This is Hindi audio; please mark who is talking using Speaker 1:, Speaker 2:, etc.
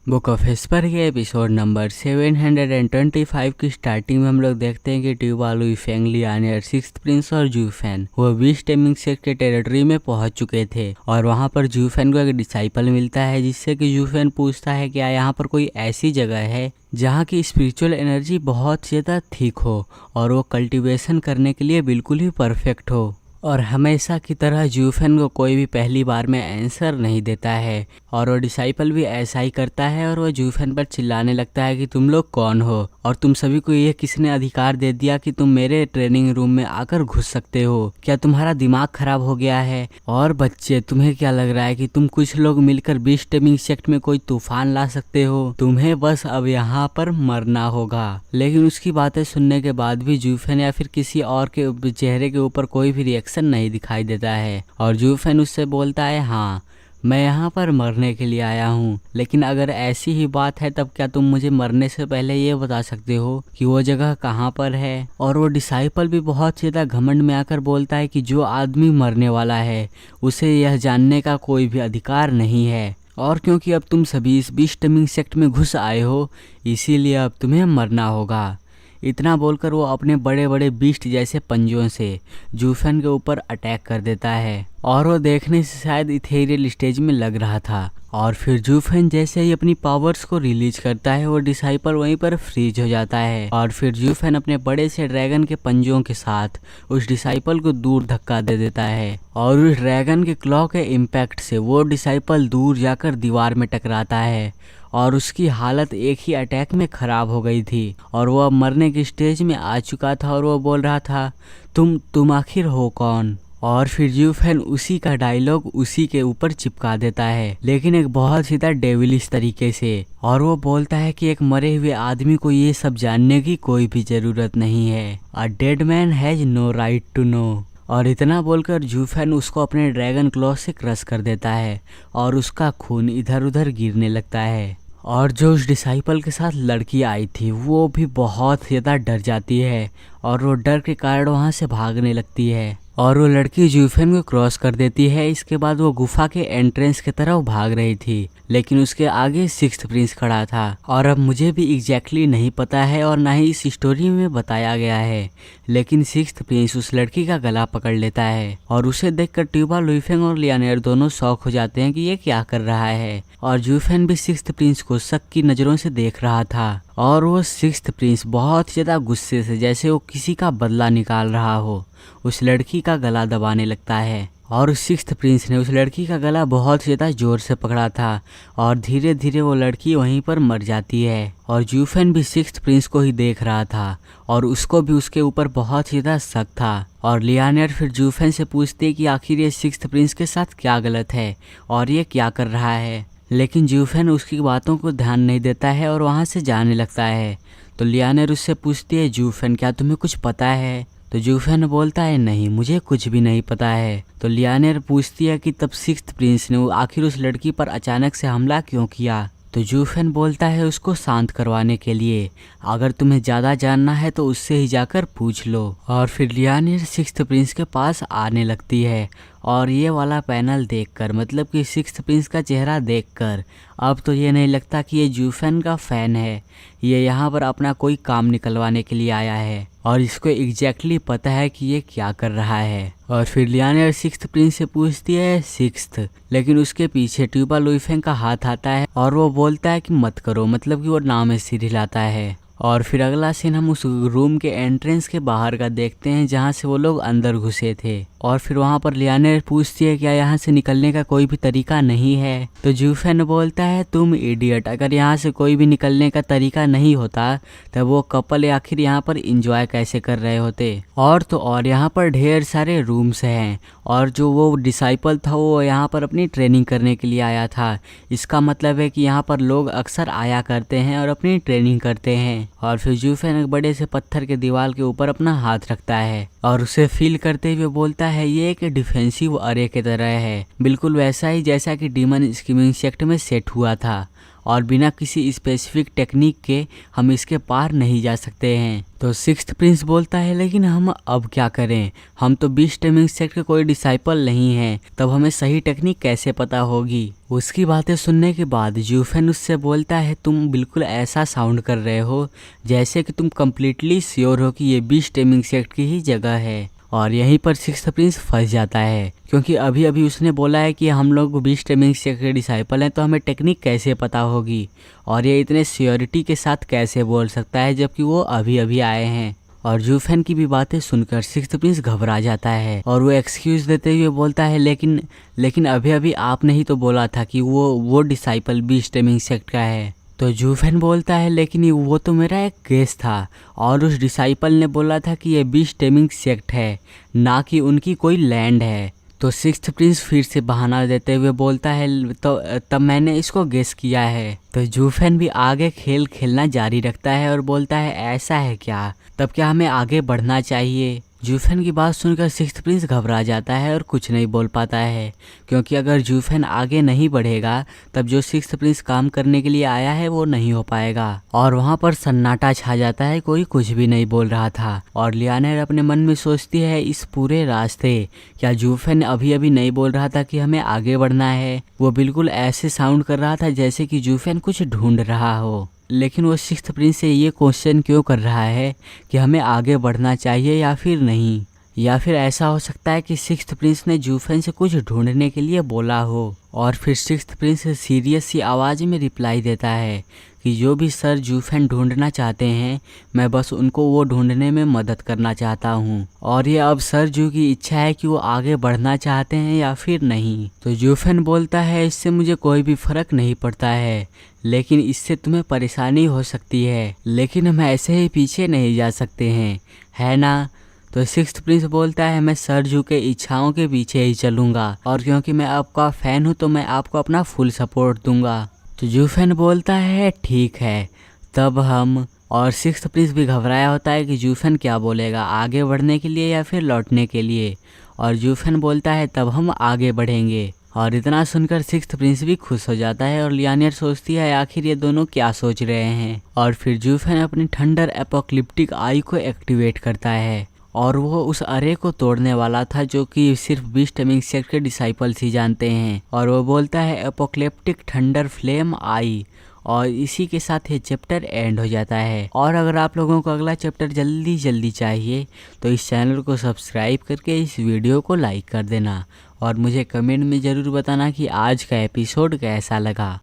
Speaker 1: बुक ऑफ हिस्पर के एपिसोड नंबर 725 की स्टार्टिंग में हम लोग देखते हैं कि ट्यूबा, लुई फेंग, लियानियर, सिक्स्थ प्रिंस और जूफेन वो बीस्ट टेमिंग सेक्ट के टेरिटरी में पहुंच चुके थे। और वहां पर जूफेन को एक डिसाइपल मिलता है, जिससे कि जूफेन पूछता है कि यहाँ पर कोई ऐसी जगह है जहाँ की स्पिरिचुअल एनर्जी बहुत ज़्यादा थिक हो और वो कल्टीवेशन करने के लिए बिल्कुल ही परफेक्ट हो। और हमेशा की तरह जूफेन को कोई भी पहली बार में आंसर नहीं देता है और वो डिसाइपल भी ऐसा ही करता है और वो जूफेन पर चिल्लाने लगता है कि तुम लोग कौन हो और तुम सभी को ये किसने अधिकार दे दिया कि तुम मेरे ट्रेनिंग रूम में आकर घुस सकते हो? क्या तुम्हारा दिमाग खराब हो गया है? और बच्चे, तुम्हें क्या लग रहा है कि तुम कुछ लोग मिलकर बीस्ट टेमिंग सेक्ट में कोई तूफान ला सकते हो? तुम्हें बस अब यहाँ पर मरना होगा। लेकिन उसकी बातें सुनने के बाद भी जूफेन या फिर किसी और के चेहरे के ऊपर कोई भी रिएक्शन नहीं दिखाई देता है और जूफेन उससे बोलता है, हाँ मैं यहाँ पर मरने के लिए आया हूँ, लेकिन अगर ऐसी ही बात है तब क्या तुम मुझे मरने से पहले ये बता सकते हो कि वो जगह कहाँ पर है? और वो डिसाइपल भी बहुत ज़्यादा घमंड में आकर बोलता है कि जो आदमी मरने वाला है उसे यह जानने का कोई भी अधिकार नहीं है, और क्योंकि अब तुम सभी इस बीस्ट टेमिंग सेक्ट में घुस आए हो इसीलिए अब तुम्हें मरना होगा। इतना बोलकर वो अपने बड़े बड़े बीस्ट जैसे पंजों से जूफेन के ऊपर अटैक कर देता है और वो देखने से शायद इथेरियल स्टेज में लग रहा था। और फिर जूफेन जैसे ही अपनी पावर्स को रिलीज करता है वो डिसाइपल वहीं पर फ्रीज हो जाता है और फिर जूफेन अपने बड़े से ड्रैगन के पंजों के साथ उस डिसाइपल को दूर धक्का दे देता है और उस ड्रैगन के क्लॉ के इम्पैक्ट से वो डिसाइपल दूर जाकर दीवार में टकराता है और उसकी हालत एक ही अटैक में ख़राब हो गई थी और वो अब मरने की स्टेज में आ चुका था और वो बोल रहा था, तुम आखिर हो कौन? और फिर जूफेन उसी का डायलॉग उसी के ऊपर चिपका देता है, लेकिन एक बहुत सीधा डेविलिश तरीके से। और वो बोलता है कि एक मरे हुए आदमी को ये सब जानने की कोई भी ज़रूरत नहीं है। A dead man has no right to know. और इतना बोलकर जूफेन उसको अपने ड्रैगन क्लॉ से क्रश कर देता है और उसका खून इधर उधर गिरने लगता है। और जो उस डिसाइपल के साथ लड़की आई थी वो भी बहुत ज़्यादा डर जाती है और वो डर के कारण वहाँ से भागने लगती है और वो लड़की जूफेन को क्रॉस कर देती है। इसके बाद वो गुफा के एंट्रेंस की तरफ भाग रही थी, लेकिन उसके आगे सिक्स्थ प्रिंस खड़ा था। और अब मुझे भी एग्जैक्टली नहीं पता है और ना ही इस स्टोरी में बताया गया है, लेकिन सिक्स्थ प्रिंस उस लड़की का गला पकड़ लेता है और उसे देखकर ट्यूबा, लुई फेंग और लियानियर दोनों शॉक हो जाते हैं कि ये क्या कर रहा है। और जूफेन भी सिक्स्थ प्रिंस को शक की नज़रों से देख रहा था और वो सिक्स्थ प्रिंस बहुत ज़्यादा गुस्से से, जैसे वो किसी का बदला निकाल रहा हो, उस लड़की का गला दबाने लगता है। और उस सिक्स्थ प्रिंस ने उस लड़की का गला बहुत ज़्यादा ज़ोर से पकड़ा था और धीरे धीरे वो लड़की वहीं पर मर जाती है। और जूफेन भी सिक्स्थ प्रिंस को ही देख रहा था और उसको भी उसके ऊपर बहुत ज़्यादा शक था। और लियानियर फिर जूफेन से पूछते कि आखिर ये सिक्स्थ प्रिंस के साथ क्या गलत है और ये क्या कर रहा है, लेकिन जूफेन उसकी बातों को ध्यान नहीं देता है और वहाँ से जाने लगता है। तो लियानियर उससे पूछती है, जूफेन क्या तुम्हें कुछ पता है? तो जूफेन बोलता है, नहीं मुझे कुछ भी नहीं पता है। तो लियानियर पूछती है कि तब सिक्स्थ प्रिंस ने आखिर उस लड़की पर अचानक से हमला क्यों किया? तो जूफेन बोलता है, उसको शांत करवाने के लिए। अगर तुम्हें ज़्यादा जानना है तो उससे ही जाकर पूछ लो। और फिर लियानियर सिक्स्थ प्रिंस के पास आने लगती है और ये वाला पैनल देखकर, मतलब कि सिक्स्थ प्रिंस का चेहरा देखकर अब तो ये नहीं लगता कि ये जूफेन का फ़ैन है, ये यहाँ पर अपना कोई काम निकलवाने के लिए आया है और इसको एग्जैक्टली पता है कि ये क्या कर रहा है। और फिर लियानियर सिक्स्थ प्रिंस से पूछती है, सिक्स्थ, लेकिन उसके पीछे ट्यूबा, लुई फेंग का हाथ आता है और वो बोलता है कि मत करो, मतलब कि वो नाम में सिर हिलाता है। और फिर अगला सीन हम उस रूम के एंट्रेंस के बाहर का देखते हैं जहाँ से वो लोग अंदर घुसे थे। और फिर वहाँ पर लियानियर पूछती है, क्या यहाँ से निकलने का कोई भी तरीका नहीं है? तो जूफेन बोलता है, तुम इडियट, अगर यहाँ से कोई भी निकलने का तरीका नहीं होता तब वो कपल आखिर यहाँ पर इंजॉय कैसे कर रहे होते? और तो और यहाँ पर ढेर सारे रूम्स हैं और जो वो डिसाइपल था वो यहाँ पर अपनी ट्रेनिंग करने के लिए आया था। इसका मतलब है कि यहाँ पर लोग अक्सर आया करते हैं और अपनी ट्रेनिंग करते हैं। और फिर जूफेन एक बड़े से पत्थर के दीवार के ऊपर अपना हाथ रखता है और उसे फील करते हुए बोलता है, ये एक डिफेंसिव अरे की तरह है, बिल्कुल वैसा ही जैसा कि डीमन स्कीमिंग सेक्ट में सेट हुआ था। और बिना किसी स्पेसिफिक टेक्निक के हम इसके पार नहीं जा सकते हैं। तो सिक्स्थ प्रिंस बोलता है लेकिन हम अब क्या करें, हम तो बीस्ट टाइमिंग सेक्ट के कोई डिसाइपल नहीं हैं, तब हमें सही टेक्निक कैसे पता होगी। उसकी बातें सुनने के बाद जूफेन उससे बोलता है तुम बिल्कुल ऐसा साउंड कर रहे हो जैसे कि तुम कम्प्लीटली श्योर हो कि ये बीस्ट टाइमिंग सेक्ट की ही जगह है। और यहीं पर सिक्स्थ प्रिंस फंस जाता है क्योंकि अभी अभी उसने बोला है कि हम लोग बीस्ट टाइमिंग सेक्ट के डिसाइपल हैं, तो हमें टेक्निक कैसे पता होगी और ये इतने श्योरिटी के साथ कैसे बोल सकता है जबकि वो अभी अभी आए हैं। और जूफेन की भी बातें सुनकर सिक्स्थ प्रिंस घबरा जाता है और वो एक्सक्यूज देते हुए बोलता है लेकिन अभी अभी आपने ही तो बोला था कि वो डिसाइपल बीस्ट टाइमिंग सेक्ट का है। तो जूफेन बोलता है लेकिन वो तो मेरा एक गेस था और उस डिसाइपल ने बोला था कि ये बीस्ट टाइमिंग सेक्ट है, ना कि उनकी कोई लैंड है। तो सिक्स्थ प्रिंस फिर से बहाना देते हुए बोलता है तो तब मैंने इसको गेस किया है। तो जूफेन भी आगे खेल खेलना जारी रखता है और बोलता है ऐसा है क्या, तब क्या हमें आगे बढ़ना चाहिए। जूफेन की बात सुनकर सिक्स्थ प्रिंस घबरा जाता है और कुछ नहीं बोल पाता है क्योंकि अगर जूफेन आगे नहीं बढ़ेगा तब जो सिक्स्थ प्रिंस काम करने के लिए आया है वो नहीं हो पाएगा। और वहाँ पर सन्नाटा छा जाता है, कोई कुछ भी नहीं बोल रहा था। और लियानेर अपने मन में सोचती है इस पूरे रास्ते क्या जूफेन अभी अभी नहीं बोल रहा था कि हमें आगे बढ़ना है। वो बिल्कुल ऐसे साउंड कर रहा था जैसे कि जूफेन कुछ ढूंढ रहा हो। लेकिन वो सिक्स्थ प्रिंस से ये क्वेश्चन क्यों कर रहा है कि हमें आगे बढ़ना चाहिए या फिर नहीं, या फिर ऐसा हो सकता है कि सिक्स्थ प्रिंस ने जूफेन से कुछ ढूंढने के लिए बोला हो। और फिर सिक्स्थ प्रिंस सीरियस सी आवाज़ में रिप्लाई देता है कि जो भी सर जूफेन ढूंढना चाहते हैं मैं बस उनको वो ढूंढने में मदद करना चाहता हूँ और ये अब सर जू की इच्छा है कि वो आगे बढ़ना चाहते हैं या फिर नहीं। तो जूफेन बोलता है इससे मुझे कोई भी फर्क नहीं पड़ता है, लेकिन इससे तुम्हें परेशानी हो सकती है, लेकिन हम ऐसे ही पीछे नहीं जा सकते हैं, है ना। तो सिक्स्थ प्रिंस बोलता है मैं सर जू के इच्छाओं के पीछे ही चलूँगा और क्योंकि मैं आपका फ़ैन हूँ तो मैं आपको अपना फुल सपोर्ट दूंगा। तो जूफेन बोलता है ठीक है तब हम, और सिक्स्थ प्रिंस भी घबराया होता है कि जूफेन क्या बोलेगा, आगे बढ़ने के लिए या फिर लौटने के लिए। और जूफेन बोलता है तब हम आगे बढ़ेंगे। और इतना सुनकर सिक्स्थ प्रिंस भी खुश हो जाता है और लियानेर सोचती है आखिर ये दोनों क्या सोच रहे हैं। और फिर जूफेन अपनी थंडर एपोक्लिप्टिक आई को एक्टिवेट करता है और वो उस अरे को तोड़ने वाला था जो कि सिर्फ बीस्ट टाइमिंग सेक्ट के डिसाइपल्स ही जानते हैं। और वो बोलता है एपोक्लिप्टिक थंडर फ्लेम आई, और इसी के साथ ये चैप्टर एंड हो जाता है। और अगर आप लोगों को अगला चैप्टर जल्दी चाहिए तो इस चैनल को सब्सक्राइब करके इस वीडियो को लाइक कर देना और मुझे कमेंट में ज़रूर बताना कि आज का एपिसोड कैसा लगा।